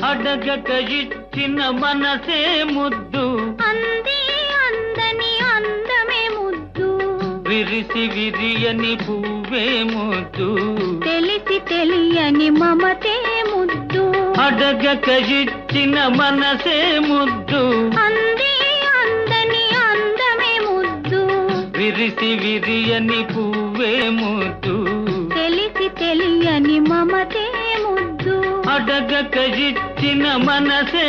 అడగక ఇచ్చిన మనసే ముద్దు, అంది అందని అందమే ముద్దు, విరిసి విరియని పువ్వే ముద్దు, తెలిసి తెలియని మమతే ముద్దు. అడగక ఇచ్చిన మనసే ముద్దు, అంది అందని అందమే ముద్దు, విరిసి విరియని పువ్వే ముద్దు, తెలిసి తెలియని మమతే ముద్దు. అడగక ఇచ్చిన మనసే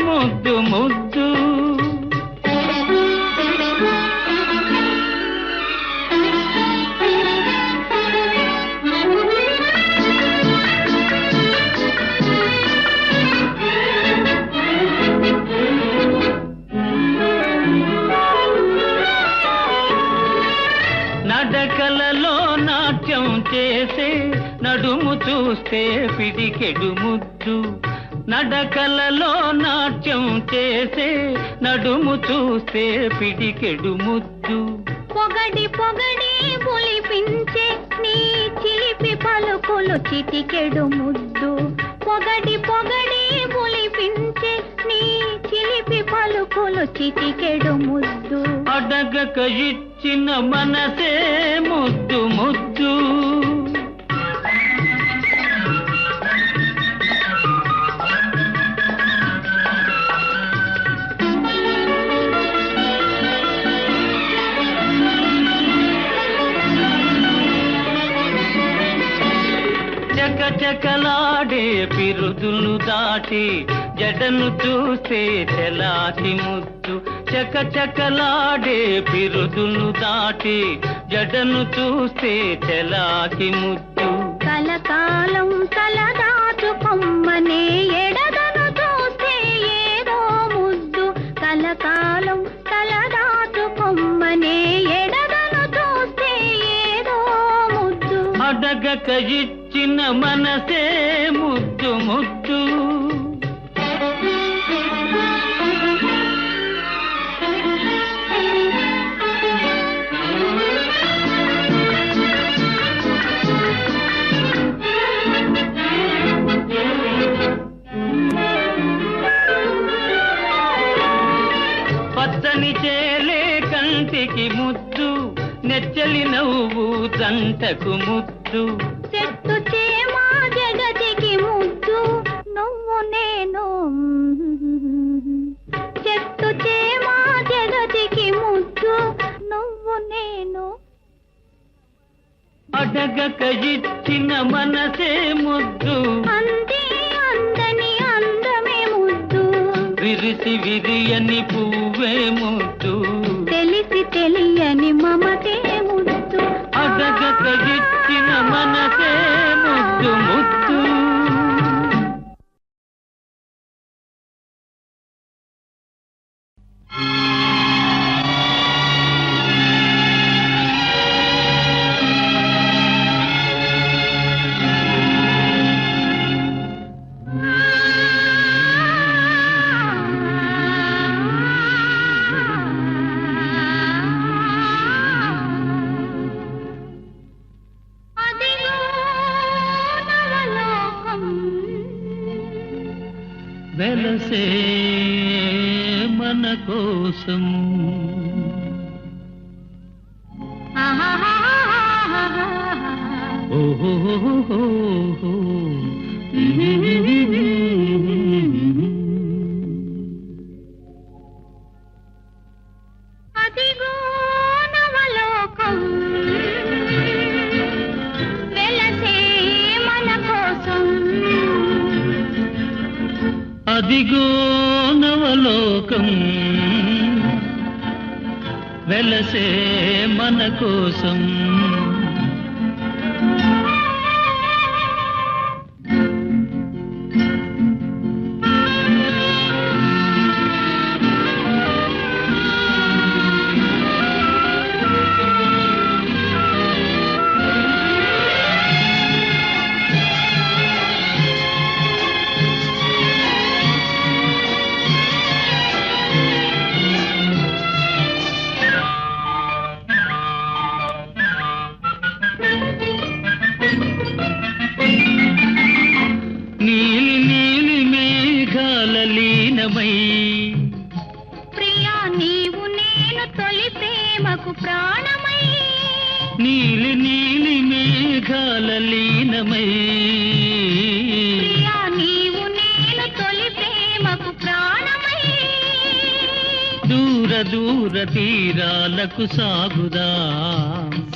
ముద్దు ముద్దు. నడకలలో నాట్యం చేసే నడుము చూస్తే పిడికెడు ముద్దు, నడకలలో నాట్యం చేసే నడుము చూస్తే పిడికెడు ముద్దు, పొగడి పొగడి పులిపించే నీ చిలిపి పలుకులు చిటికెడు ముద్దు, పొగడి పొగడి పులిపించే నీ చిలిపి పలుకులు చిటికెడు ముద్దు. అడగక ఇచ్చిన మనసే ముద్దు ముద్దు. చకచకలాడే పిరుదులు దాటి జడను చూస్తే తెలాటి ముద్దు, చకచకలాడే పిరుదులు దాటి జడను చూస్తే తెలాటి ముద్దు. కలకాలం తలదాచుకొమ్మనే ఎడదను చూస్తే ఏదో ముద్దు, కలకాలం తలదాచుకొమ్మనే ఎడదను చూస్తే ఏదో ముద్దు. అడగక ఇచ్చిన మనసే ముద్దు ముద్దు. పచ్చని చేలే కంటికి ముద్దు, నెచ్చలి నవ్వు దంటకు ముద్దు, చెట్టు చేమా జగతికి ముద్దు, నువ్వు నేను. చెట్టు చేమా జగతికి ముద్దు, నువ్వు నేను. అడగక ఇచ్చిన మనసే ముద్దు, అంది అందని అందమే ముద్దు, విరిసి విరియని పువ్వే ముద్దు, తెలిసి తెలియని మమతే ముద్దు. అడగక ఇచ్చిన మనసే ముద్దు ముద్దు. వెలసే మన కోసం ఓహో అదిగో నవలోకం వెలసే మన కోసం, అదిగో నవలోకం వెలసే మన కోసం. ప్రేమకు ప్రాణమై నీలి నీలి మేఘాల లీనమై ప్రియా నీవు నేను తొలి ప్రేమకు ప్రాణమై దూర దూర తీరాలకు సాగుదా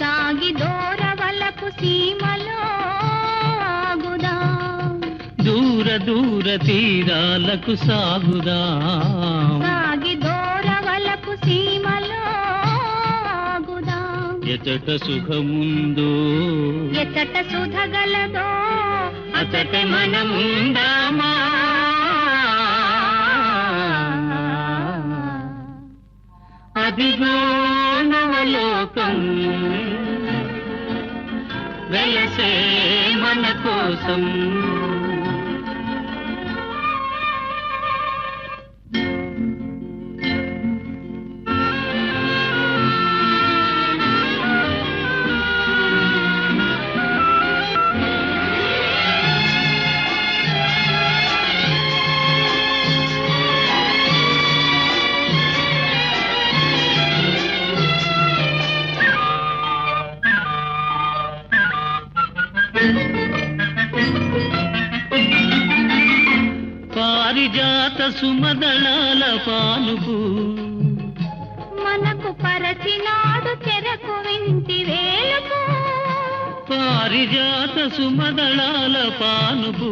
సాగి దూరవలపు సీమలో ఆగుదా దూర దూర తీరాలకు సాగుదా సాగి దూరవలపు సీమలో ఆగుదా ఎచట సుఖముందో ఎచ్చట సుధగలదో అతట మనముందామా అదిగో నవలోకం వెలసే మన కోసం పారిజాత సుమదళాల పానుపు మనకు పరచినాడు చెరకు వింటి వేలుకు పారిజాత సుమదళాల పానుపు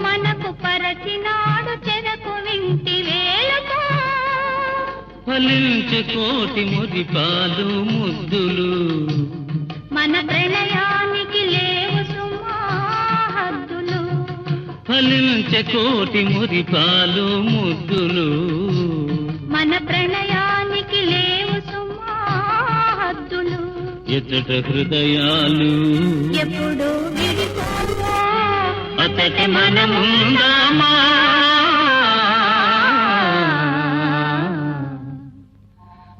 మనకు పరచినాడు చెరకు వింటి వేలుకు ఫలించి కోటి మురిపాలు ముద్దులు మన ప్రణయానికి లేవు సుమా హద్దులు ఫలించి కోటి మురిపాలు ముద్దులు మన ప్రణయానికి లేవు సుమా హద్దులు ఎచ్చట హృదయాలు ఎప్పుడు విడిపోవో అతటి మనముందామా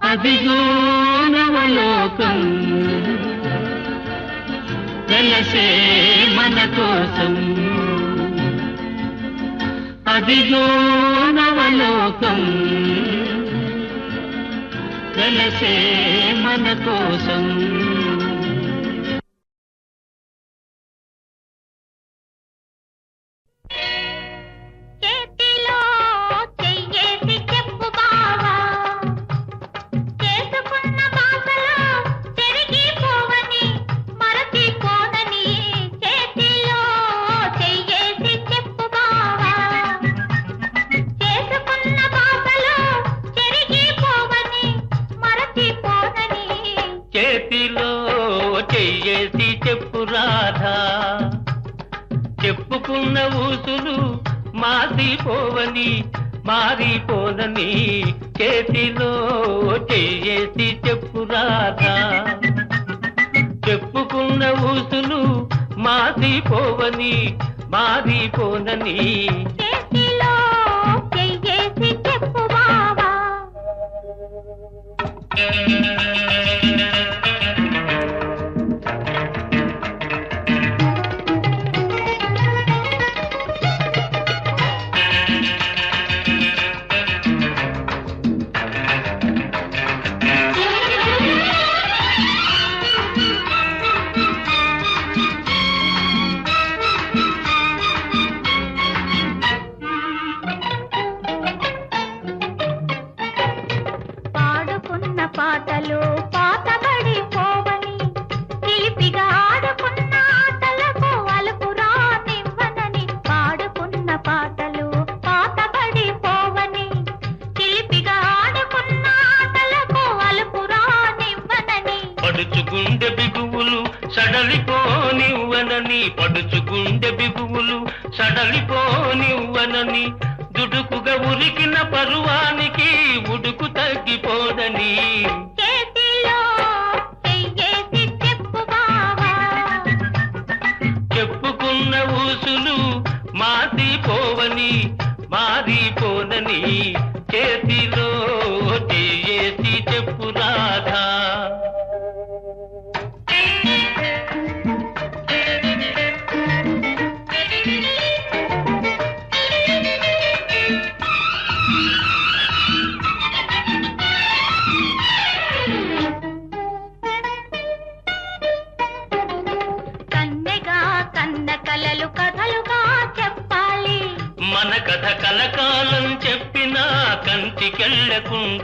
అదిగో నవలోకం వెలసే మన కోసం అదిగో నవలోకం వెలసే మన కోసం చేతిలో చెయ్యేసి చెప్పు బావా చేసుకున్న బాసలో చెరిగిపోవని మరచిపోనని చేతిలో చెయ్యేసి చెప్పు బావా చేసుకున్న బాసలో చెరిగిపోవని మరచిపోనని చేతిలో చెయ్యేసి చెప్పు రాధా చెప్పుకున్న ఊసులు మారిపోవని మారిపోదని చేతిలో చెయ్యేసి చెప్పు రాధా చెప్పుకున్న ఊసులు మారిపోవని మారిపోనని చేతిలో చెయ్యేసి చెప్పు బావా పాడుకున్న పాటలు పాతబడిపోవని చిలిపిగా ఆడుకున్న ఆటలకు అలుపు రానివ్వనని పాడుకున్న పాటలు పాతబడిపోవని చిలిపిగా ఆడుకున్న ఆటలకు అలుపు రానివ్వనని పడుచుగుండె బిగువులు సడలిపోనివ్వనని పడుచుగుండె బిగువులు సడలిపోనివ్వనని దుడుకుగా ఉరికిన పరువానికి ఉడుకు తగ్గిపోదని చేతిలో చెయ్యేసి చెప్పు బావా చెప్పుకున్న ఊసులు మారిపోవని మారిపోనని చేతిలో చెయ్యేసి చెప్పు రాధా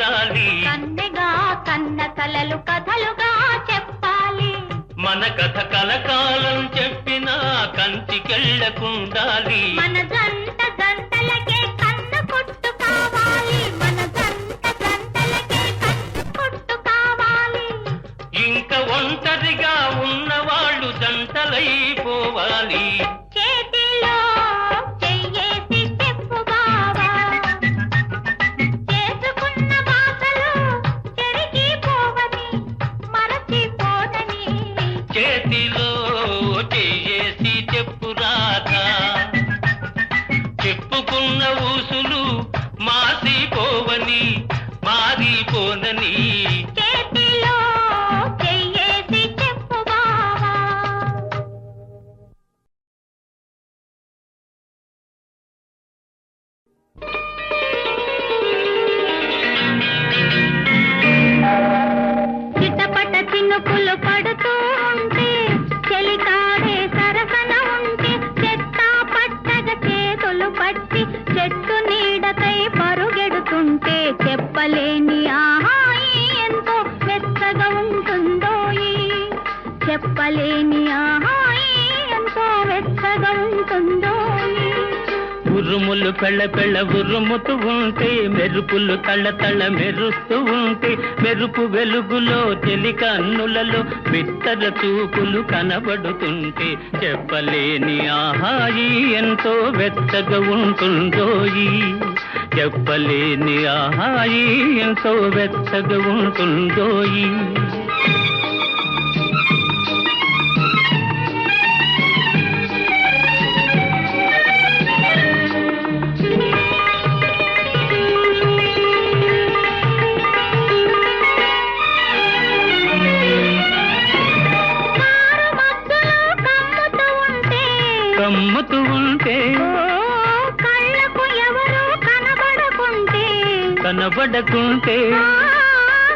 ఉండాలి. కన్నెగా కన్న కలలు కథలుగా చెప్పాలి. మన కథ కలకాలం చెప్పినా కంచికెళ్ళకుండాలి. మన జంట జంటలకే కన్న కొట్టు కావాలి. మన జంట జంటలకే కన్న కొట్టు కావాలి. ఇంక ఒంటరిగా ఉన్నవాళ్ళు జంటలైపోవాలి. చేతిలో చెయ్యేసి చెప్పు బావా, చేసుకున్న బాసలు చెరిగిపోవని మరచిపోదని. చేతిలో చేసి చెప్పు రాధా, చెప్పుకున్న ఊసులు మాసిపోవని మారిపోనని. చేతిలో చెయ్యేసి చెప్పు బావా. చిటపట చినుకులు పడుతూ ఉంటే, చెలికాడే సరసన ఉంటే, చెత్తా పట్టగ చేతులు పట్టి చెట్టు నీడకై పరుగెడుతుంటే, చెప్పలేని ఆహాయి ఎంతో వెచ్చగా ఉంటుందోయి. చెప్పలేని ఆహాయి ఎంతో వెచ్చగా ఉంటుందోయి. ఉరుములు పెళ్ళ పెళ్ళ ఉరుముతూ ఉంటే, మెరుపులు తళ్ళ తళ్ళ మెరుస్తూ ఉంటే, మెరుపు వెలుగులో చెలి కన్నులలో బిత్తర చూపులు కనబడుతుంటే, చెప్పలేని ఆహాయి ఎంతో వెచ్చగా ఉంటుందోయి. చెప్పలేని ఆహాయి ఎంతో వెచ్చగా ఉంటుందోయి. కమ్ముతూ ఉంటే, కళ్ళకు ఎవరు కనబడకుంటే, కనబడకుంటే,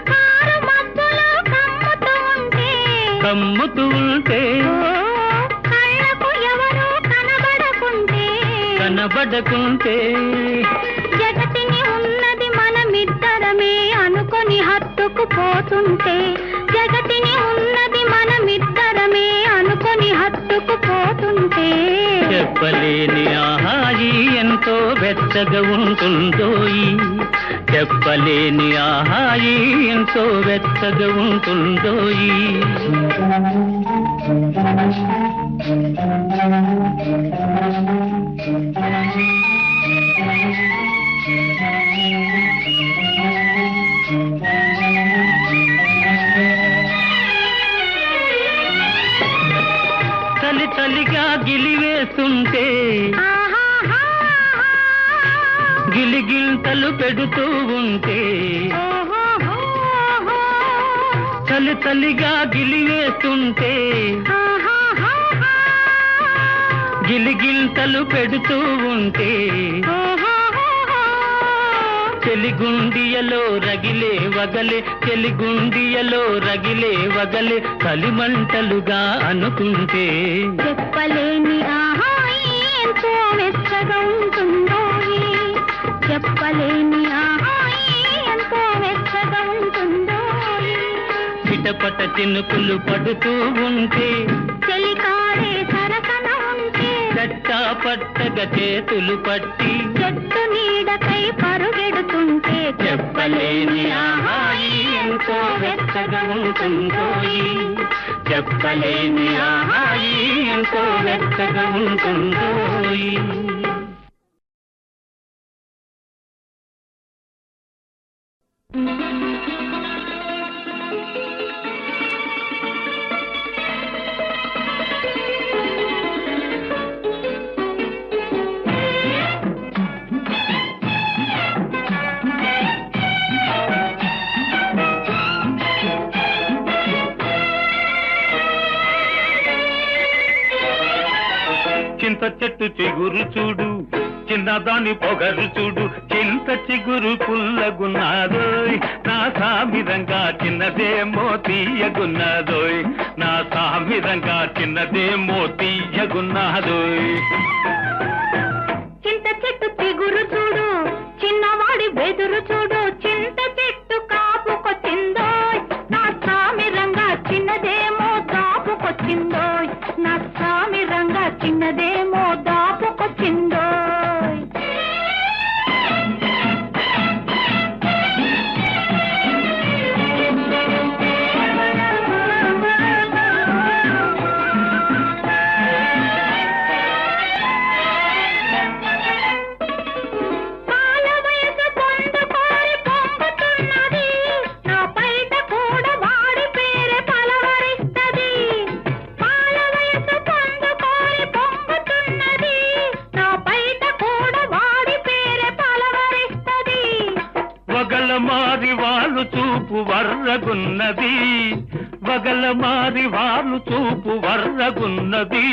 కారు మబ్బులో కమ్ముతూ ఉంటే, కమ్ముతూ ఉంటే, కళ్ళకు ఎవరు కనబడకుంటే, కనబడకుంటే, జగతిని ఉన్నది మనమిద్దరమే అనుకొని హత్తుకుపోతుంటే, జగతిని ఉన్నది మనమిద్దరమే అనుకొని హత్తుకుపోతుంటే, చెప్పలేని ఆహాయి ఎంతో వెచ్చగా ఉంటుందోయి. చెప్పలేని ఆహాయి ఎంతో వెచ్చగా ఉంటుందోయి. చలి చలిగా గిలివేస్తుంటే, గిలిగింతలు పెడుతూ ఉంటే, చలి చలిగా గిలివేస్తుంటే, గిలిగింతలు పెడుతూ ఉంటే, చెలిగుండియలో రగిలే వగలే, చెలిగుండియలో రగిలే వగలే కలిమంటలుగా అనుకుంటే, చెప్పలేని ఆహాయి ఎంతో వెచ్చగా ఉంటుందోయి. చెప్పలేని ఆహాయి ఎంతో వెచ్చగా ఉంటుందోయి. చిటపట చినుకులు పడుతూ ఉంటే, చెలికాడే సరసన ఉంటే, చట్టా పట్టగా చేతులు పట్టి చెట్టు నీడకై పరుగెడుతుంటే, చెప్పలేని ఆహాయి ఎంతో వెచ్చగా ఉంటుందోయి. చెప్పలేని ఆహాయి ఎంతో వెచ్చగా ఉంటుందోయి. చింత చెట్టు చిగురు చూడు, చిన్నదాని పొగరు చూడు, చింత చిగురు పుల్లగున్నాదోయ్. నా సామిరంగా చిన్నదేమో తీయగున్నాదోయ్. నా సామిరంగా చిన్నదేమో తీయగున్నాదోయ్. చింత చెట్టు చిగురు చూడు, చిన్నవాడి బెదురు చూడు, చింత చెట్టు మారి వాళ్ళు చూపు వర్రగున్నది, వగల మారి వాళ్ళు చూపు వర్రగున్నది,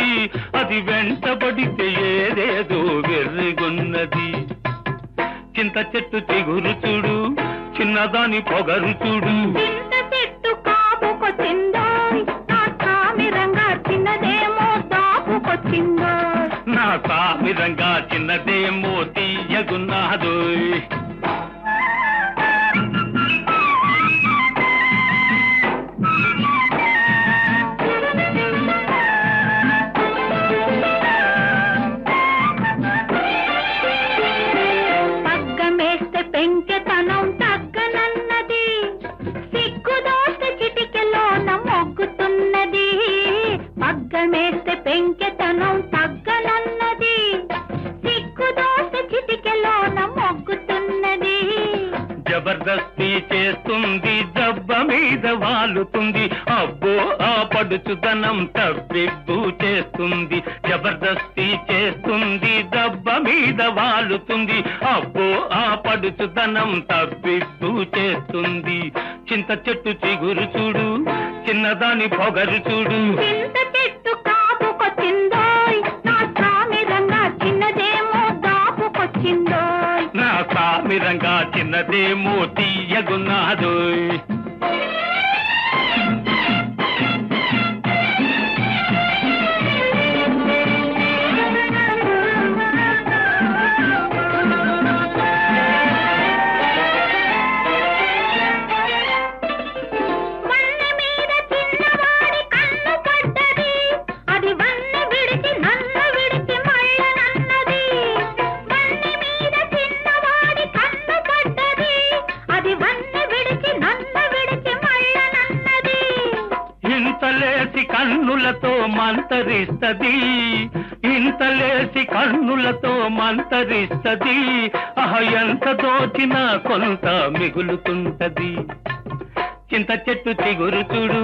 అది వెంటబడితే ఏదేదో వెర్రిగున్నది. చింత చెట్టు చిగురు చూడు, చిన్నదాని పొగరు చూడు. చింత చెట్టు కాపుకొచ్చిందోయ్, నా సామిరంగా చిన్నదేమో దాపుకొచ్చిందోయ్. నా సామిరంగా చిన్నదేమో తీయగున్నాదోయ్. పగ్గమేస్తే పెంకెతనం తగ్గనన్నది, సిగ్గుదోస్తే చిటికెలోన మొగ్గుతున్నది. పగ్గమేస్తే పెంకెతనం తగ్గనన్నది, సిగ్గుదోస్తే చిటికెలోన మొగ్గుతున్నది. జబర్దస్తి చేస్తుంది, దెబ్బ మీద వాలుతుంది, అబ్బో ఆ పడుచుదనం తవ్విబ్బు చేస్తుంది. జబర్దస్తి చేస్తుంది, దెబ్బ మీద వాలుతుంది, అబ్బో ఆ పడుచుదనం తవ్విబ్బు చేస్తుంది. చింత చెట్టు చిగురు చూడు, చిన్నదాని పొగరు చూడు. చింత చెట్టు కాపుకొచ్చిందోయ్, నా సామిరంగా చిన్నదేమో దాపుకొచ్చిందోయ్. నా సామిరంగా చిన్నదేమో తీయగున్నాదోయ్. వన్నె మీద చిన్నవాడి కన్ను పడ్డది, అది వన్నె విడిచి నన్ను విడిచి మళ్ళనన్నది. వన్నె మీద చిన్నవాడి కన్ను పడ్డది, అది వన్నె విడిచి నన్ను విడిచి మళ్ళనన్నది. ఇంతలేసి కన్నులతో మంతరిస్తది, ఇంతలేసి కన్నులతో మంతరిస్తది, ఎంత దోచినా కొంత మిగులుతుంటది. చింత చెట్టు చిగురు చూడు,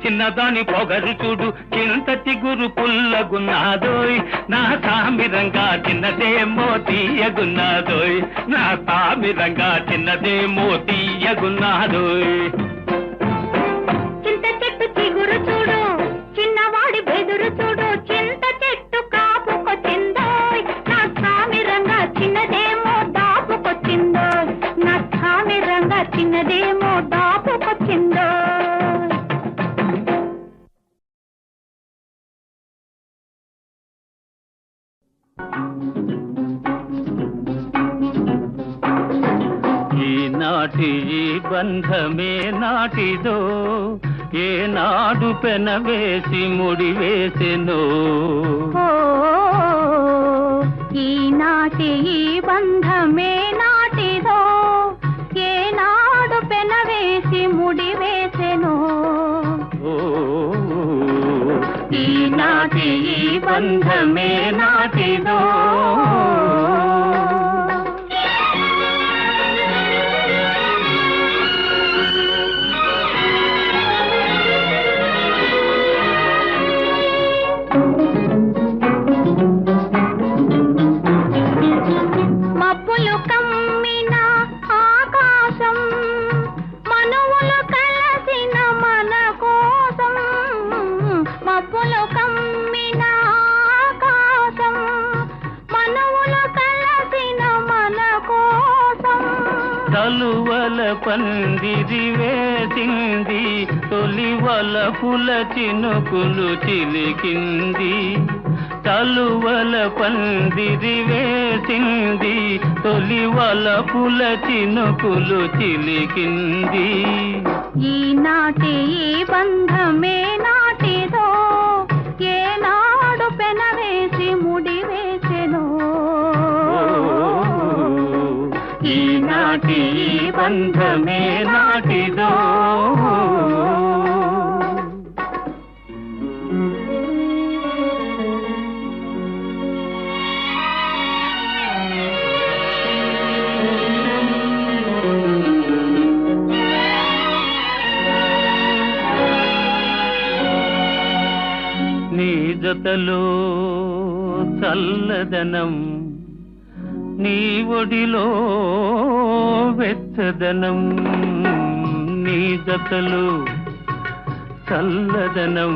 చిన్నదాని పొగరు చూడు. చింత చిగురు పుల్లగున్నాదోయ్, నా సామిరంగా చిన్నదేమో తీయగున్నాదోయ్. నా సామిరంగా చిన్నదేమో తీయగున్నాదోయ్. చింత చెట్టు చిగురు చూడు, చిన్నవాడి బెదురు చూడు. చింత చెట్టు కాపుకొచ్చిందోయ్, నా సామిరంగా చిన్నదేమో దాపుకొచ్చిందోయ్. నా సామిరంగా చిన్నదేమో దాపుకొచ్చిందోయ్. ఈనాటి ఈ బంధమే నాటిదో, ఏనాడు పెనవేసి ముడివేసెనో. ఓ, ఈనాటి ఈ బంధమే నాటిదో, ఏనాడు పెనవేసి ముడివేసెనో. ఓ, ఈనాటి ఈ బంధమే నాటిదో. మబ్బులు కమ్మిన ఆకాశం, మనువులు కలసిన మన కోసం. మబ్బులు కమ్మిన ఆకాశం, మనువులు కలసిన మన కోసం. తలువల పందిరి వేసింది, తొలివల పుల చినుకులు చిలికింది. తలువల పందిరి వేసింది, తొలివల పుల చినుకులు చిలికింది. ఈనాటి ఈ బంధమే నాటిదో, ఏనాడు పెనవేసి ముడివేసెనో. ఈనాటి ఈ బంధమే నాటిదో. నీ జతలో చల్లదనం, నీ ఒడిలో వెచ్చదనం నీ జతలో చల్లదనం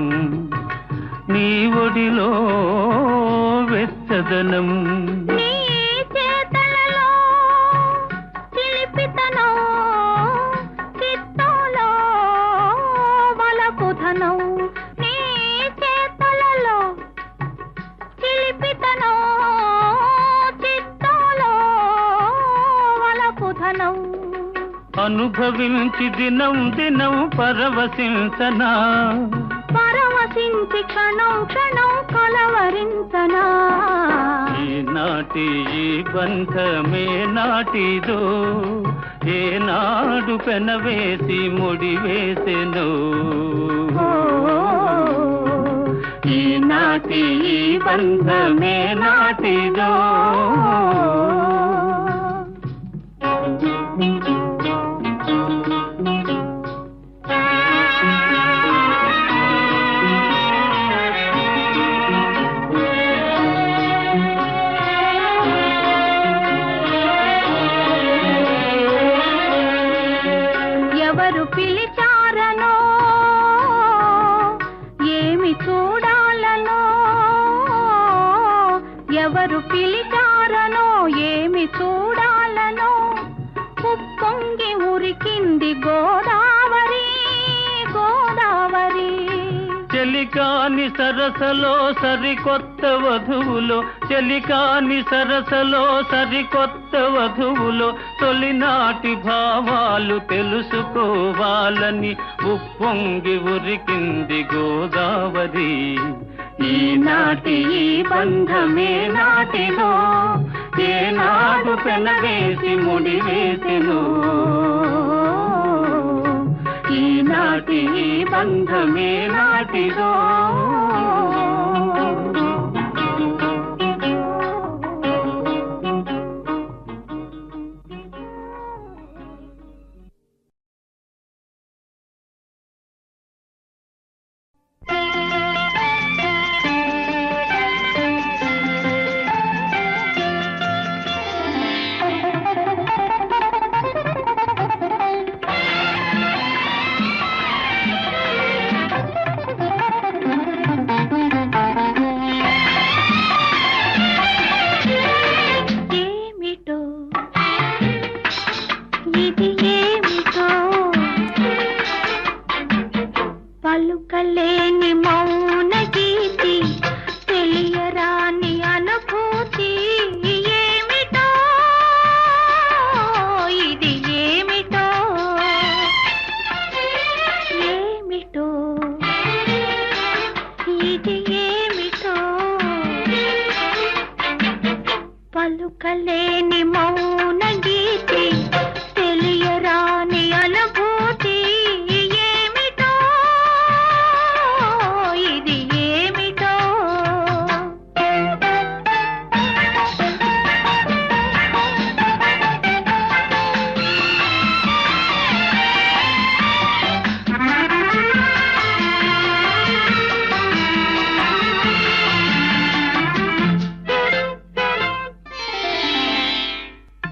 నీ ఒడిలో వెచ్చదనం నీ చేతలలో చిలిపితనం చిత్తంలో వలపుధనం నీ చేతలలో చిలిపితనం చిత్తంలో వలపుధనం అనుభవించి దినం దినం పరవశించనా పరవశించి క్షణం క్షణం కలవరించనా ఈనాటి ఈ బంధమే నాటిదో ఏనాడు పెనవేసి ముడివేసెను ఈనాటి ఈ బంధమే నాటిదో ఎవరు పిలిచారనో ఏమి చూడాలనో ఎవరు పిలిచారనో ఏమి చూడాలనో ఉప్పొంగి ఉరికింది గోదావరి గోదావరి చెలికాని సరసలో సరికొత్త వధువులో చెలికాని సరసలో సరికొత్త వధువులో తొలినాటి భావాలు తెలుసుకోవాలని ఉప్పొంగి ఉరికింది గోదావరి ఈనాటి ఈ బంధమే నాటిదో ఏనాడు పెనవేసి ముడివేసెను ఈనాటి ఈ బంధమే నాటిదో పలుకలేని మౌన గీతి తెలియరాని అనుభూతి ఏమిటో ఇది ఏమిటో ఏమిటో ఇది ఏమిటో పలుకలేని మౌన గీతి తెలియరాని అనుభూతి ఏమిటో ఇది ఏమిటో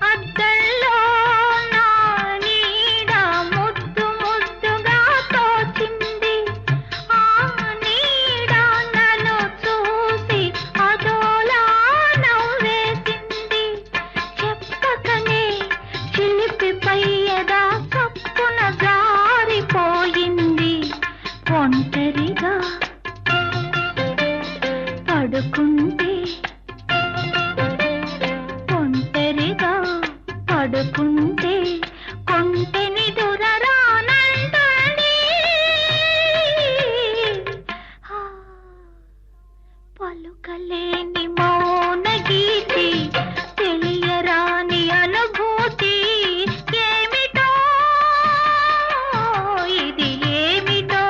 అద్దల్లో నా నీడ ముద్దు ముద్దుగా తోచింది ఆ నీడ నన్ను చూసి అదోలా నవ్వేసింది చెప్పకనే చిలిపి పయ్యదా చప్పున జారిపోయింది ఒంటరిగా పడుకుంటే ఒంటరిగా పడుకుంటే కొంటెని దురరానంటుంది పలుకలేని మౌన గీతి తెలియరాని అనుభూతి ఏమిటో ఇది ఏమిటో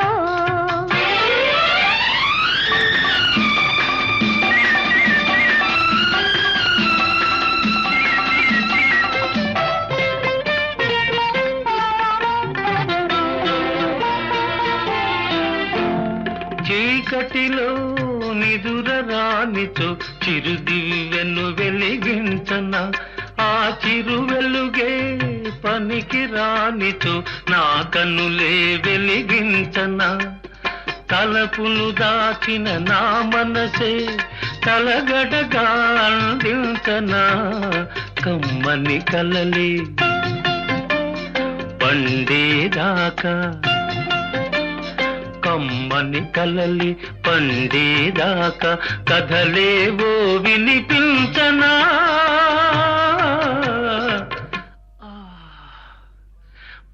చీకటిలో నిదుర రానిచో చిరుదివ్వెను వెలిగించన చిరు వెలుగే పనికి రానిచో నా కన్నులే వెలిగించనా తలపును దాచిన నా మనసే కలగడగా అందించనా కమ్మని కలలే పండేదాకా కమ్మని కలలి పండేదాకా కథలేవో వినిపించనా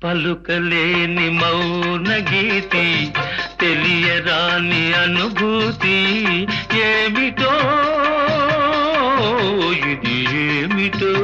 పలుకలేని మౌన గీతి తెలియరాని అనుభూతి ఏమిటో ఇది ఏమిటో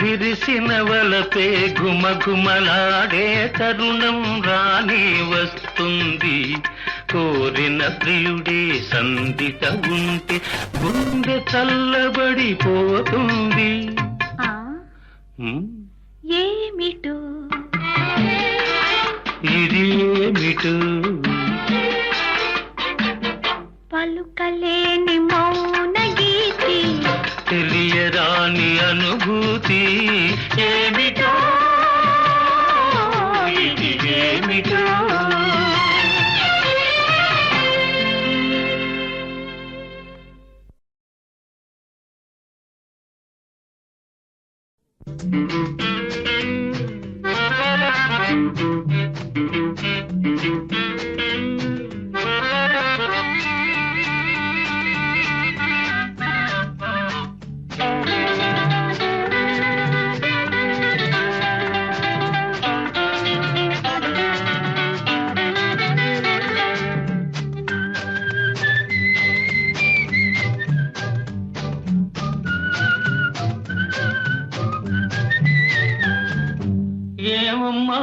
విరిసినవలపే గుమగుమలాడే తరుణం రాని వస్తుంది కోరిన ప్రియుడే సందిట ఉంటే గుండె చల్లబడిపోతుంది ఏమిటో ఇది ఏమిటో పలుకలేని మౌన గీతి తెలియరాని అనుభూతి ఏమిటో ఇది ఏమిటో ఏమమ్మా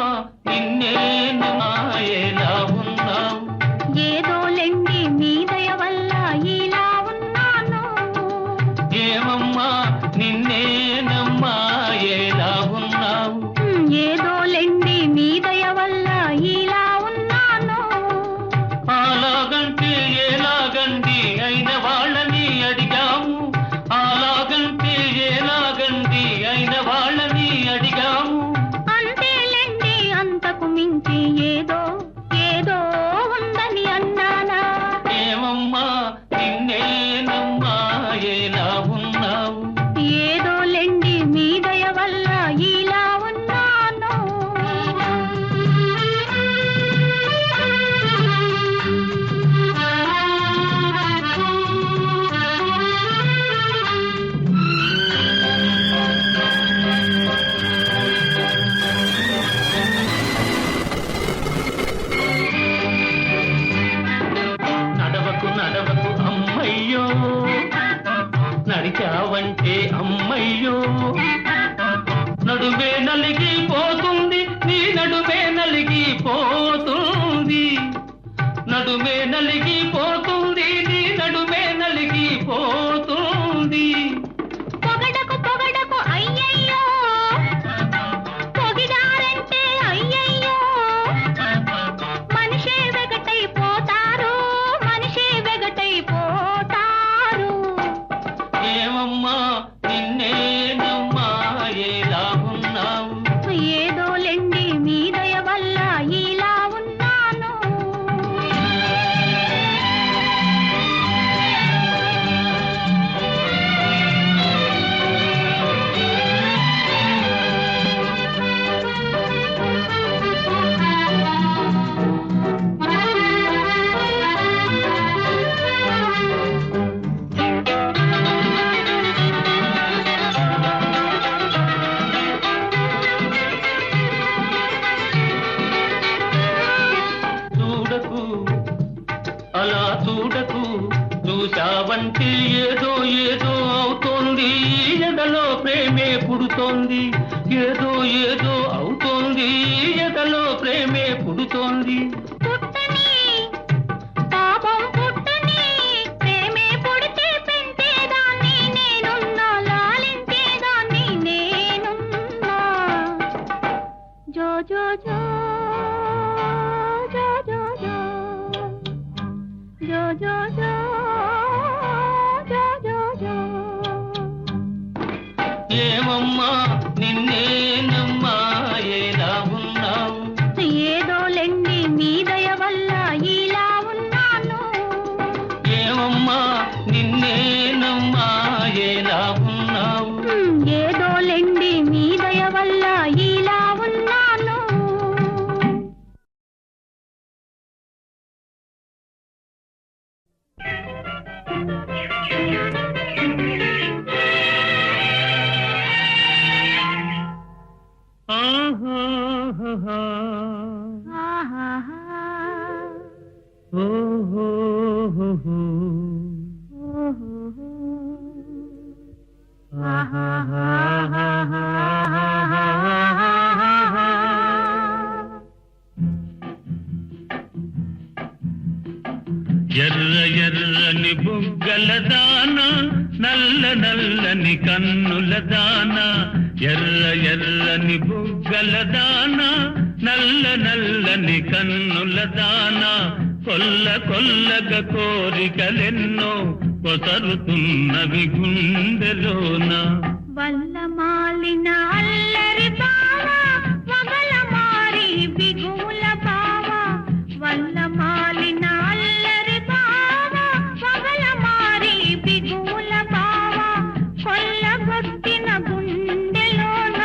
నిన్నేను మాయేలా ఉన్నావు ఏదోలెండి మీ దయ వల్ల ఇలా ఉన్నాను ఏమమ్మా నిన్నేనమ్మా ఎలా ఉన్నావు ఏదోలెండి మీ దయ వల్ల ఇలా ఉన్నాను అలాగంటే ఎలాగండి అయిన వాళ్ళని అడిగాము అలాగంటే ఎలాగండి అయిన వాళ్ళని అడిగాము మించి ఏదో ఏదో ఉందని అన్నానా ఏమమ్మా నిన్నేనమ్మా ఎలా ఉన్నావు ఏదోలెండి మీ దయ వల్ల ఇలా ఉన్నాను నడవకు అమ్మయ్యో నడిచావంటే అమ్మయ్యో నడుమే నలిగిపోతుంది నీ నడుమే నలిగిపోతుంది నడుమే నలిగిపోతుంది నీ నడుమే నలిగిపోతుంది పొగడకు పొగడకు అయ్యయ్యో పొగిడారంటే అయ్యయ్యో మనిషే వెగటైపోతారు ఏమమ్మా నిన్నేనమ్మా ఎలా ఉన్నావు ఏదోలెండి మీ దయ వల్ల ఇలా ఉన్నాను ఏదో అవుతోంది ఎదలో ప్రేమే పుడుతోంది పుట్టని పాపం పుట్టని ప్రేమే పుడితే పెంచేదాన్ని నేనున్నా లాలించేదాన్ని నేనున్నా జో జో జో జో జో జో జో జో జో జో జో జో ఏమమ్మా నిన్నేనమ్మా ఎలా ఉన్నావు ఏదోలెండి మీ దయ వల్ల ఇలా ఉన్నాను ఏమమ్మా నిన్నేనమ్మా ఎలా ఉన్నావు ఏదోలెండి మీ దయ వల్ల ఇలా ఉన్నాను ఆహాహా ఆహాహా ఓహోహోహో ఓహోహో ఎర్ర ఎర్రని బుగ్గల దాన నల్ల నల్లని కన్నుల దాన ఎర్ర ఎర్రని బుగ్గల దాన నల్ల నల్లని కన్నుల దాన కొల్ల కొల్లగ కోరికలెన్నో కొసరుతున్నవి గుండెలోన వల్ల మాలిన అల్లరి బావ వగల మారి బిగుల బావ వల్ల మాలిన అల్లరి బావ వగల మారి బిగుల బావ కొల్లగొట్టిన గుండెలోన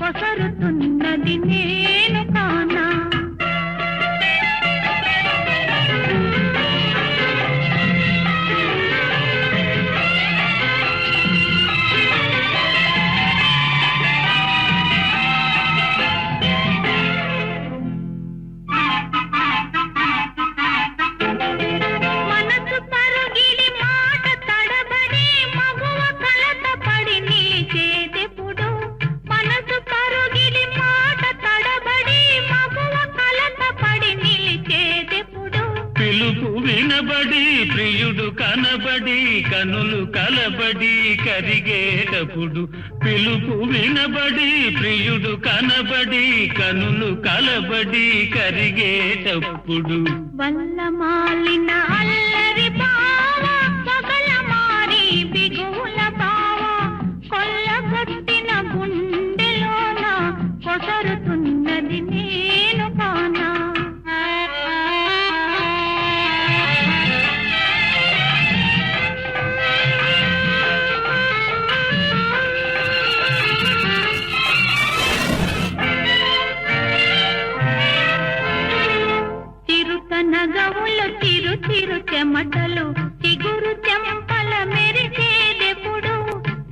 కొసరుతున్నది నేను కానా మనసు పరుగిడి మాట తడబడి మగువ కలత పడి నిలిచేదెప్పుడు మనసు పరుగిడి మాట తడబడి మగువ కలత పడి నిలిచేదెప్పుడు పిలుపు వినబడి ప్రియుడు కనబడి కనులు కలబడి కరిగేటప్పుడు పిలుపు వినబడి ప్రియుడు కనబడి కనులు కలబడి కరిగేటప్పుడు వల్ల మాలిన అల్లరి బావ పగల మారి బిగుల బావ కొల్లగొట్టిన గుండెలోన కొసరుతున్నది నేను కానా చిరుతనగవులు చిరు చిరు చెమటలు చిగురు చెంపల మెరిసేదెప్పుడు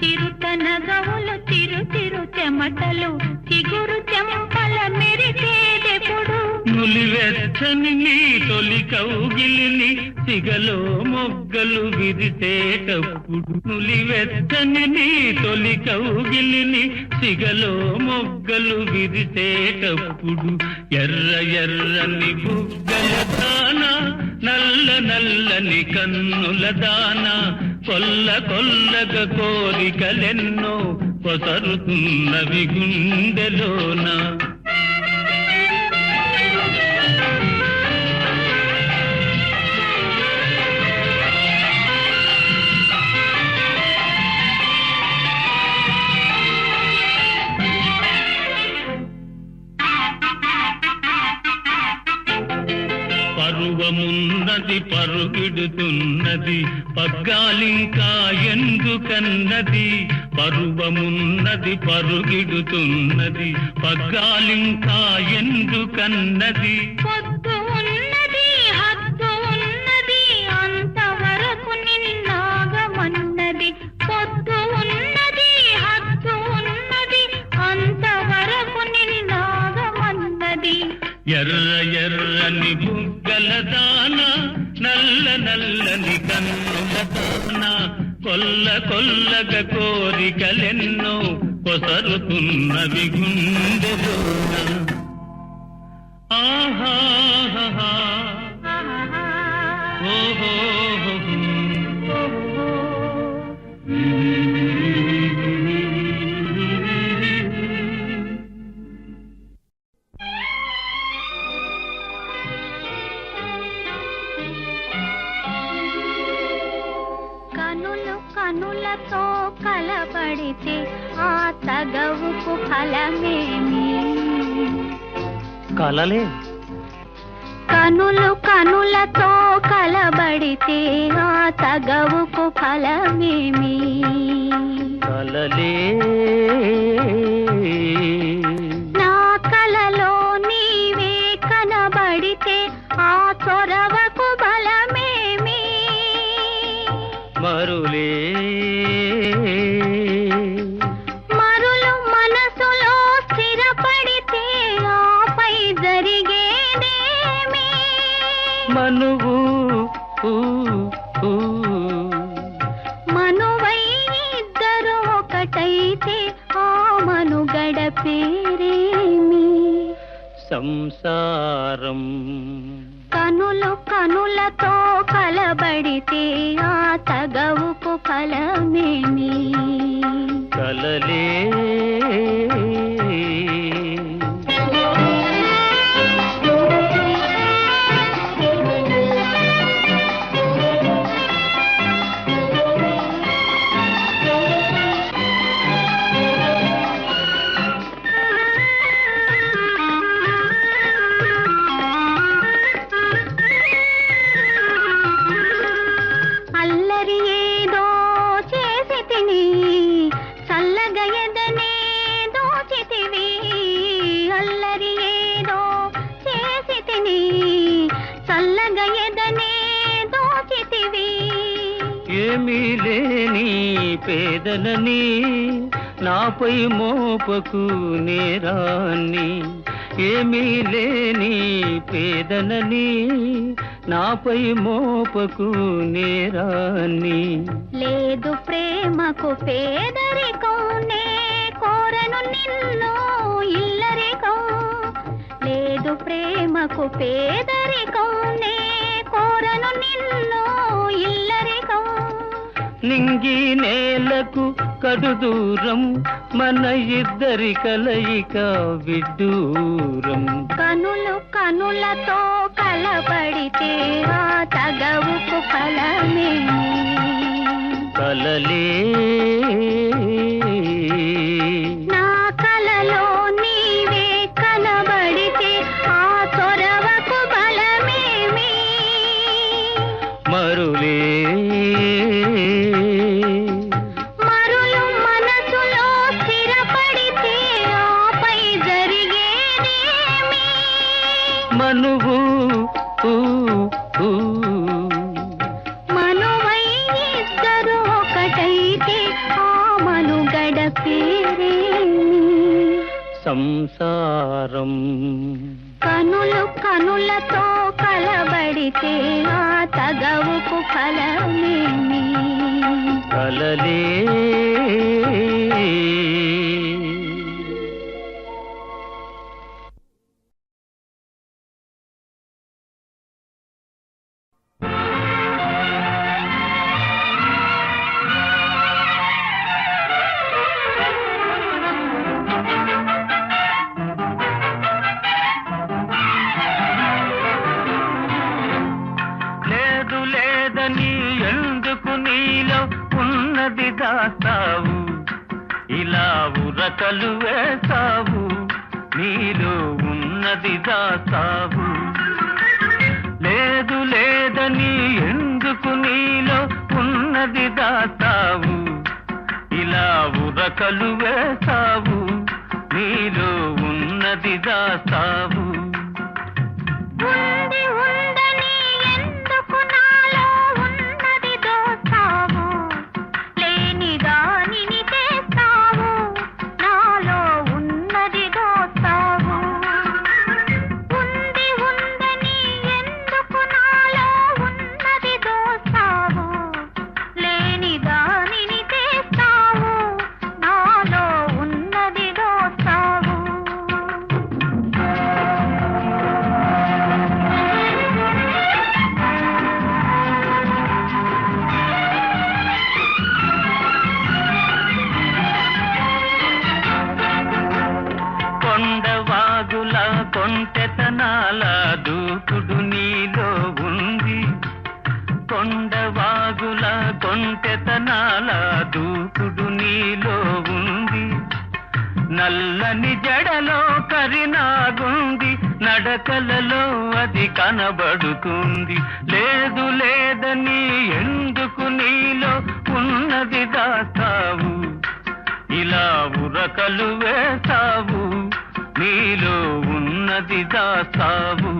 చిరుతనగవులు చిరు చిరు చెమటలు చిగురు చెంపల మెరిసేదెప్పుడు నులివెచ్చని నీ తొలి కౌగిలిని సిగలో మొగ్గలు విరిసేటప్పుడు నులివెచ్చని నీ తొలి కౌగిలిని సిగలో మొగ్గలు విరిసేటప్పుడు ఎర్ర ఎర్రని బుగ్గల దాన నల్ల నల్లని కన్నుల దాన కొల్ల కొల్లగ కోరికలెన్నో కొసరుతున్నవి గుండెలోన పరువమున్నది పరుగిడుతున్నది పగ్గాలింకా ఎందుకన్నది పరువమున్నది పరుగిడుతున్నది పగ్గాలింకా ఎందుకన్నది పొద్దు ఉన్నది హద్దు ఉన్నది అంతవరకు నిన్నాగమన్నది పొద్దు ఉన్నది హద్దు ఉన్నది అంతవరకు నిన్నాగమన్నది ఎర్ర ఎర్రని బుగ్గల దాన నల్ల నల్లని కన్నుల దాన కొల్ల కొల్లగ కోరికలెన్నో కొసరుతున్నవి గుండెలోన. ఆహాహా ఓహో కనులు కనులతో కలబడితే ఆ తగవుకు ఫలమేమి? కలలే కనులు కనులతో కలబడితే ఆ తగవుకు ఫలమేమి? కలలే నా కలలో నీవే కనబడితే ఆ చొరవకు బలమేమి? మరులే మరులు మనసులో స్థిరపడితే ఆపై జరిగేదేమి? మనువు మనువై ఇద్దరు ఒకటైతే ఆ మనుగడ పేరేమి? సంసారం. కనులు కనులతో కలబడితే ఆ తగవుకు ఫలమేమి? కలలే అల్లరి ఏదో చేసి తిని చల్లగా ఎదనే దోచితివి. అల్లరి ఏదో చేసి తిని చల్లగా ఎదనే దోచితివి. ఏమీ లేని పేదలని నాపై మోపకు నేరాన్ని. ఏమీ లేని పేదలని నాపై మోపకు నేరాన్ని. లేదు ప్రేమకు పేదరికం, నే కోరను నిన్ను ఇల్లరికం. లేదు ప్రేమకు పేదరికం, నే కోరను నిన్ను ఇల్లరికం. నింగి నేలకు కడు దూరం, మన ఇద్దరి కలయిక విడ్డూరం. కనులు కనులతో కలబడితే ఆ తగవుకు ఫలమేమి? కలలే నా కలలో నీవే కనబడితే ఆ చొరవకు బలమేమి? మరులే మరులు మనసులో స్థిరపడితే ఆపై జరిగేదేమి? మనువు మనువై ఇద్దరు ఒకటైతే ఆ మనుగడ పేరేమి? సంసారం. కనులు కనులతో కలబడితే ఆ తగవుకు ఫలమేమి? కలలే లేదు లేదని ఎందుకు నీలో ఉన్నది దాస్తావు? ఇలా ఉరకలు వేస్తావు, నీలో ఉన్నది దాస్తావు. లేదు లేదని ఎందుకు నీలో ఉన్నది దాస్తావు? ఇలా ఉరకలు వేస్తావు, నీలో ఉన్నది దాస్తావు. ఉండి ఉండని ఎందుకు నాలో ఉన్నది దోస్తావు? లేని దానిని తెస్తావు, నాలో ఉన్నది దోస్తావు. ఉండి ఉండని ఎందుకు నాలో ఉన్నది దోస్తావు? లేని దానిని తెస్తావు, నాలో కొంటెతనాల దూకుడు నీలో ఉంది. కొండవాగుల కొంటెతనాల దూకుడు నీలో ఉంది. నల్లని జడలో కరినాగుంది, నడకలలో అది కనబడుతుంది. లేదు లేదని ఎందుకు నీలో ఉన్నది దాస్తావు, ఇలా ఉరకలు వేస్తావు, నీలో ఉన్నది దాస్తావు.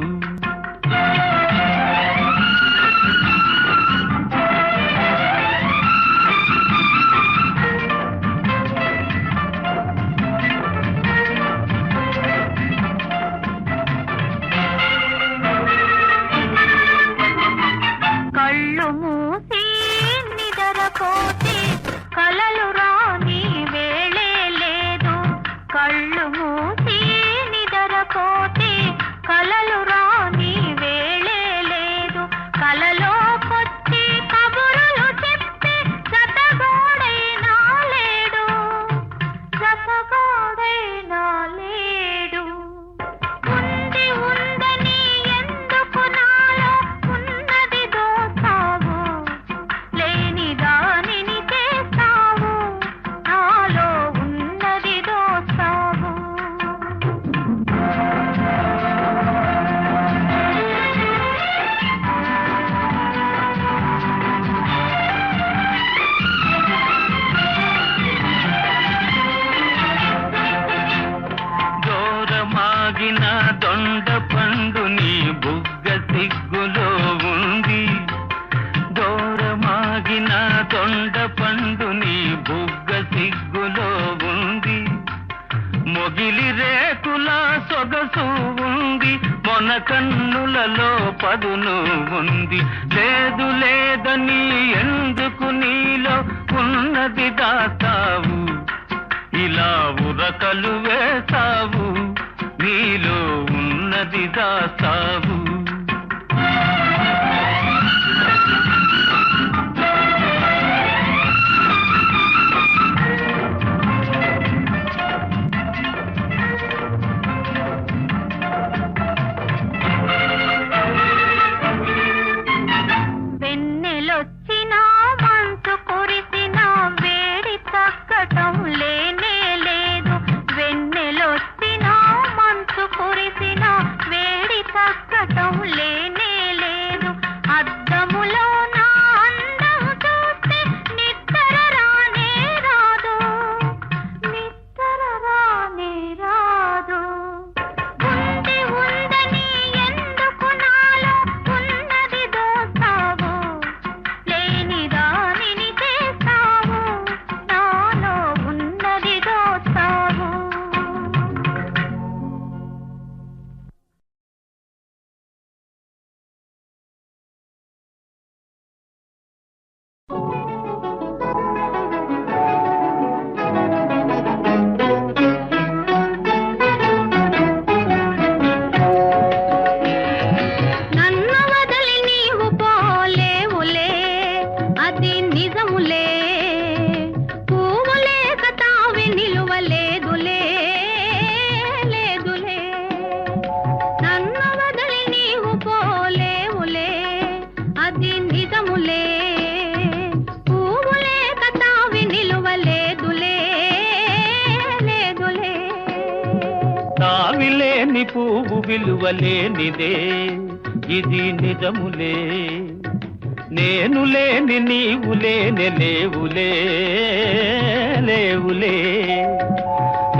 కళ్ళు మూసి నిద్రపోతే కలలు రాని వేళే లేదు. కళ్ళు మూసి నిద్రపోతే కలలు రాని వేళే లేదు. కలలోకొచ్చి కబురులు చెప్పి జతగోడైనా లేడు, జతగోడైనా లేడు. ఉంది ఉందని ఎందుకు నాలో ఉన్నది దోస్తావు, లేని దానిని చేస్తావు, నాలో ఉన్నది దోస్తావు. దూరమాగిన దొండ పండు నీ బుగ్గ సిగ్గులో ఉంది. దూరమాగిన దొండ పండు నీ బుగ్గ సిగ్గులో ఉంది. మొగిలి రేకుల సొగసు ఉంది, మొన కన్నులలో పదును ఉంది. లేదు లేదని ఎందుకు నీలో ఉన్నది దాస్తావు, ఇలా ఉరకలు వేస్తావు, నీలో ఉన్నది దాస్తావు. వెన్నెలొచ్చినా మంచు కురిసినా వేడి తగ్గటం లేనే లేదు. వెన్నెలొచ్చినా మంచు కురిసినా వేడి తగ్గటం లేనే లేదు. అద్దములో నా అందం చూస్తే నిద్ర రానే రాదు, నిద్ర రానే రాదు. ఉంది ఉందని ఎందుకు నాలో ఉన్నది దోస్తావు, లేని దానిని చేస్తావు, నాలో ఉన్నది దోస్తావు. నన్ను వదిలి నీవు పోలేవులే, అది నిజములే. పువ్వులే కతావి నిలువలేదులే, లేదులే. నన్ను వదిలి నీవు పోలేవులే, అది నిజములే. పువ్వులే కతావి నిలువలేదులే, లేదులే. తావిలేని పువ్వు విలువలేనిదే, ఇది నిజములే. నేను లేని నీవు లేని లేవులే, లేవులే.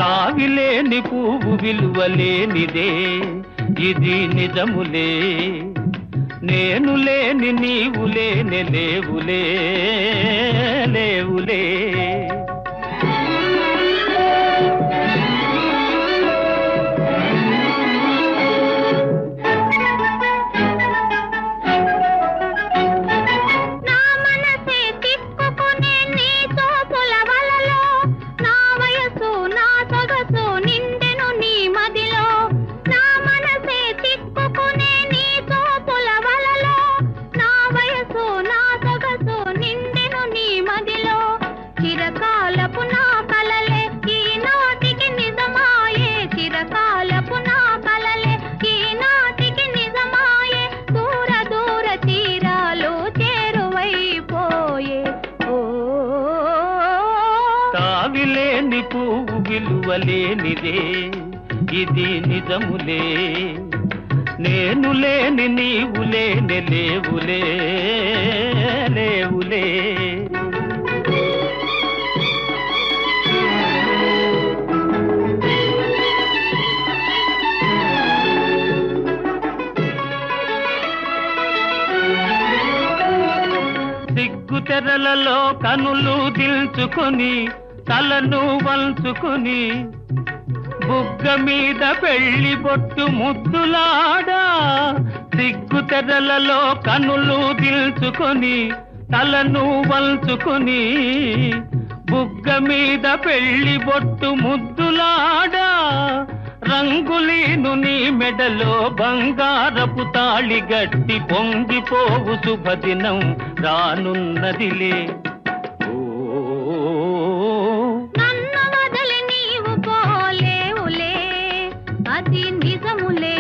తావిలేని పువ్వు విలువలేనిదే, ఇది నిజములే. నేను లేని నీవు లేని లేవులే, లేవులే. నా మనసే తిప్పుకునే నీ చూపుల వలలో, నా వయసు నా సొగసు నిండెను నీ మదిలో. నా మనసే తిప్పుకునే నీ చూపుల వలలో, నా వయసు నా సొగసు నిండెను నీ మదిలో. చిరకాల విలువలేనిదే ఇది నిజములే నేను లేని నీవు లేని లేవులే లేవులే తెరలలో కనులు దిల్చుకొని తలను వంచుకొని బుగ్గ మీద పెళ్లి బొట్టు ముద్దులాడా సిగ్గు తెరలలో కనులు దిల్చుకొని తలను వంచుకొని బుగ్గ మీద పెళ్లి బొట్టు ముద్దులాడా రంగులీను నీ మెడలో బంగారపు తాళి గట్టి పొంగిపోవు శుభదినం రానున్నదిలే నన్ను వదలి నీవు పోలేవులే అది నిజములే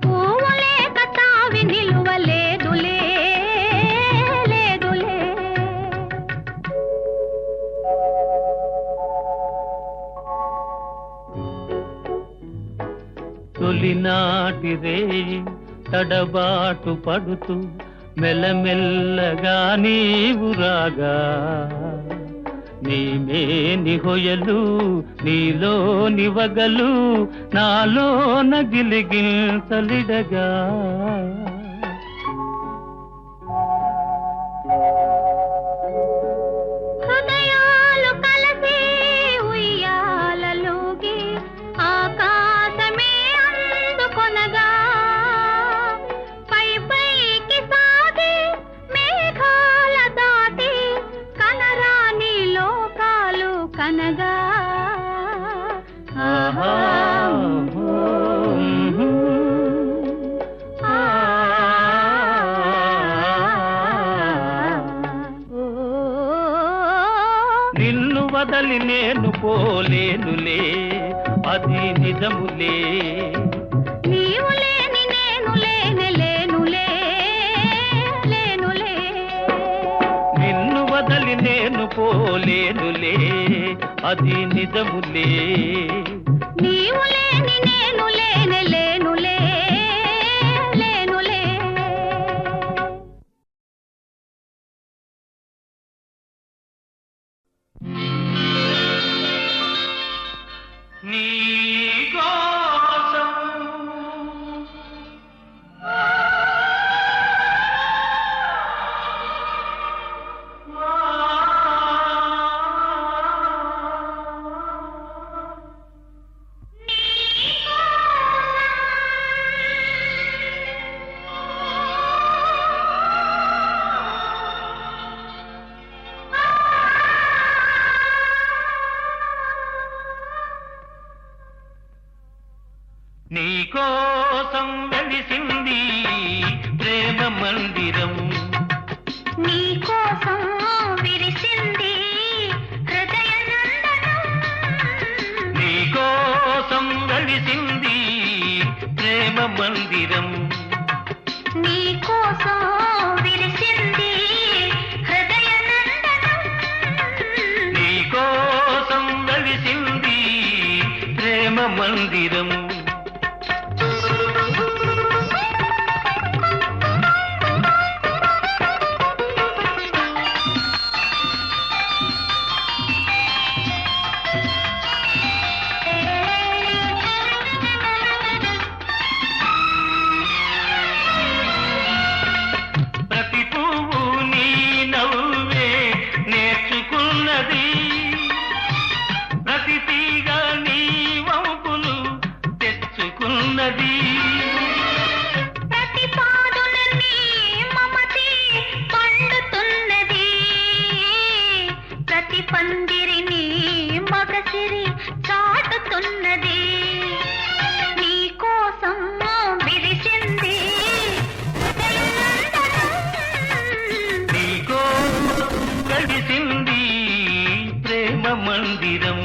పువ్వులే కతావి నిలువలేదులే లేదులే తొలినాటి రేయి తడబాటు పడుతూ మెల్లమెల్లగా నీవు రాగా నీమేని హొయలు నీలో నివగలు నాలో నగిలిగిల్తలిడగా హృదయాలు కలిసి ఉయ్యాలలోగి ఆకాశమే అందుకొనగా పై పైకి సాగి మేఘాల దాటి కనరాని లోకాలు కనగా ఆహా నిన్ను వదలి నేను పోలేనులే అది నిజములే నీవు లేని నేను లేని లేనులే లేనులే నిన్ను వదలి నేను పోలేనులే అది నిజములే నీవు లేని నేను లేని లేనులే లేనులే నీ కోసం నీ కోసం వెలిసింది ప్రేమ మందిరం నీ కోసం విరిసింది హృదయ నందనం నీ కోసం వెలిసింది ప్రేమ మందిరం నీ కోసం విరిసింది హృదయ నందనం నీ కోసం వెలిసింది ప్రేమ మందిరం ప్రతి పువ్వు నీ నవ్వే నేర్చుకున్నది ప్రతి తీగ నీ వంపులు తెచ్చుకున్నది ప్రతి పాదున నీ మమతే పండుతున్నది ప్రతి పందిరిని మగసిరి చాటుతున్నది నీ కోసం విరిసింది హృదయ నందనం నీకో కలిసింది ప్రేమ మందిరం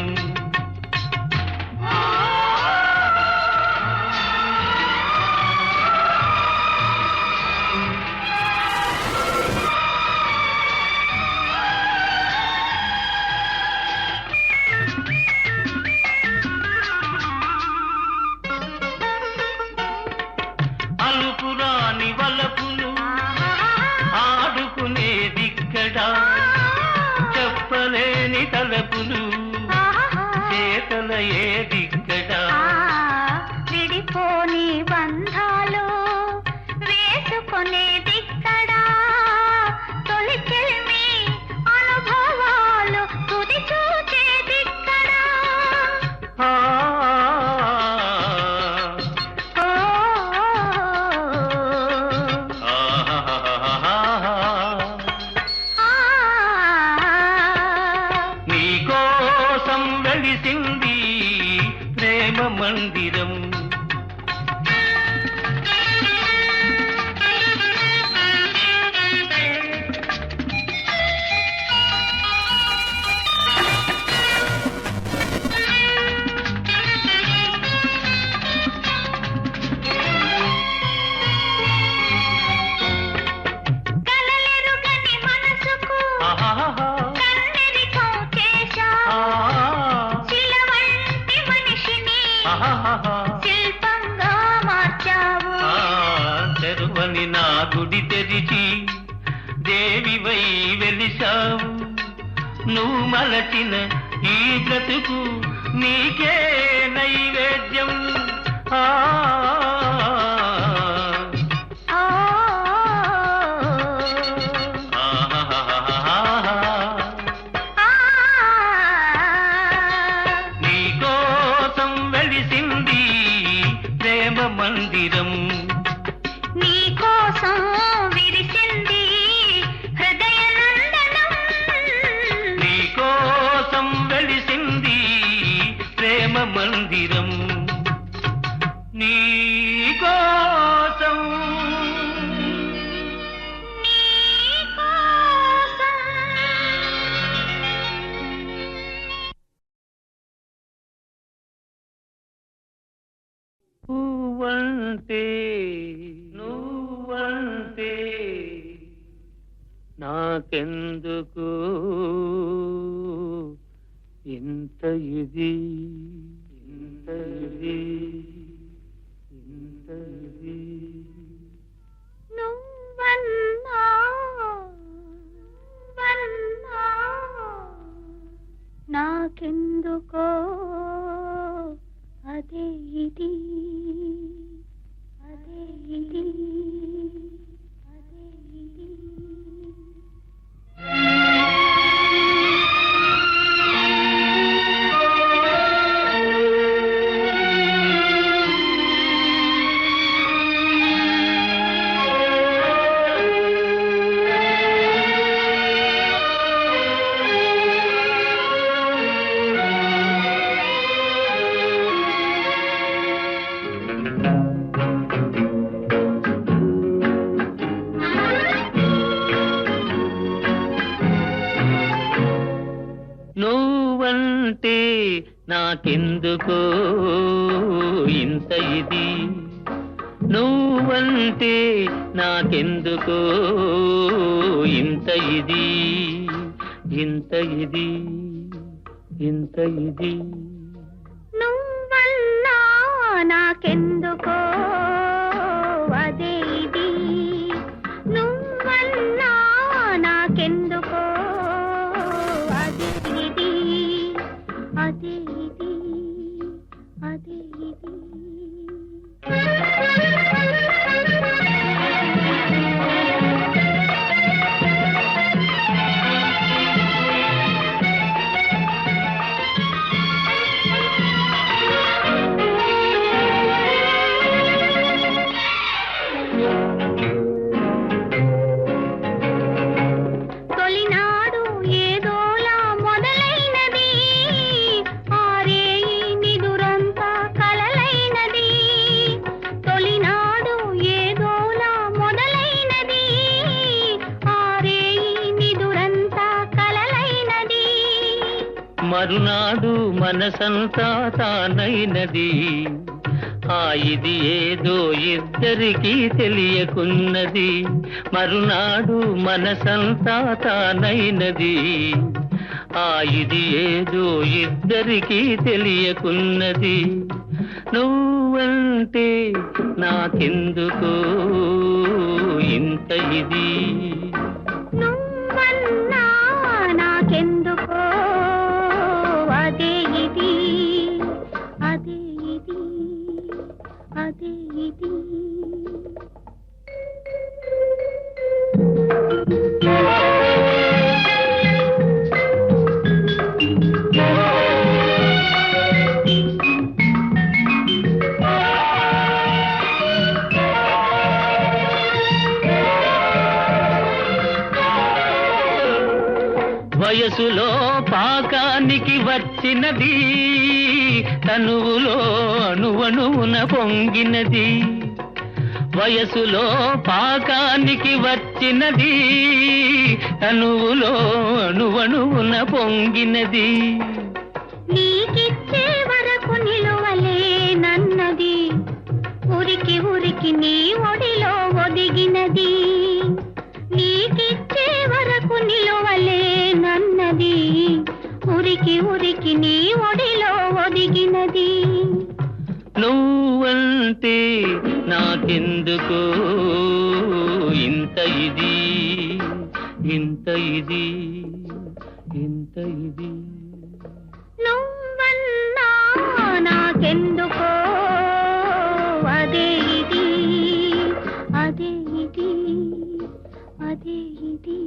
ఏదిక్కడా విడిపోని బంధాలు వేసుకునేదిక్కడా తొలి చెల్మి అనుభవాలు తుది చూచేదిక్కడా నీకోసం వెలిసింది ప్రేమ మందిరం కలలెరుగని మనసుకు కన్నెరికం చేశావు శిలవంటి మనిషిని శిల్పంగా మార్చావు తెరువని నా గుడి తెరిచి దేవివై వెలిసావు నువ్వు మలచిన ఈ బ్రతుకు నీకే నైవేద్యం నీకోసం వెలిసింది ప్రేమ మందిరం నీకోసం విరిసింది హృదయ నందనం నీకోసం వెలిసింది ప్రేమ మందిరం నీకోసం నువ్వంటే నువ్వంటే నాకెందుకు ఇంత ఇది ఇంత ఇది ఇంత ఇది నువ్వన్నా నాకెందుకో అదే ఇది అదే ఇది అదే ఇది నువ్వంటే నాకెందుకో ఇంత ఇది నువ్వంటే నాకెందుకో ఇంత ఇది ఇంత ఇది ఇంత ఇది నువ్వన్నా నాకెందుకో అదే ఇది నువ్వన్నా నాకెందుకో అదే ఇది అదే ఇది అదే ఇది తొలినాడు ఏదోలా మొదలైనది ఆరేయి నిదురంతా కలలైనది తొలినాడు ఏదోలా మొదలైనది ఆరేయి నిదురంతా కలలైనది మరునాడు మనసంతా తానైనది ఆ ఇది ఏదో ఇద్దరికీ తెలియకున్నది మరునాడు మనసంతా తానైనది ఆ ఇది ఏదో ఇద్దరికీ తెలియకున్నది నువ్వంటే నాకెందుకో ఇంత ఇది నువ్వన్నా నాకెందుకో అదే ఇది అదే ఇది. వయసులో పాకానికి వచ్చినది, తనువులో అణువణువున పొంగినది. వయసులో పాకానికి వచ్చినది, తనువులో అణువణువున పొంగినది. నీకిచ్చే వరకు నిలువలేనన్నది, ఉరికి ఉరికి నీ ఒడిలో ఒదిగినది. నీకిచ్చే వరకు నిలువలేనన్నది, ఉరికి ఉరికి నీ ఒడిలో ఒదిగినది. నువ్వంటే నాకెందుకు ఇంత ఇది, ఇంత ఇది, ఇంత ఇది. నువ్వన్నా నాకెందుకో అదే ఇది, అదే ఇది, అదే ఇది.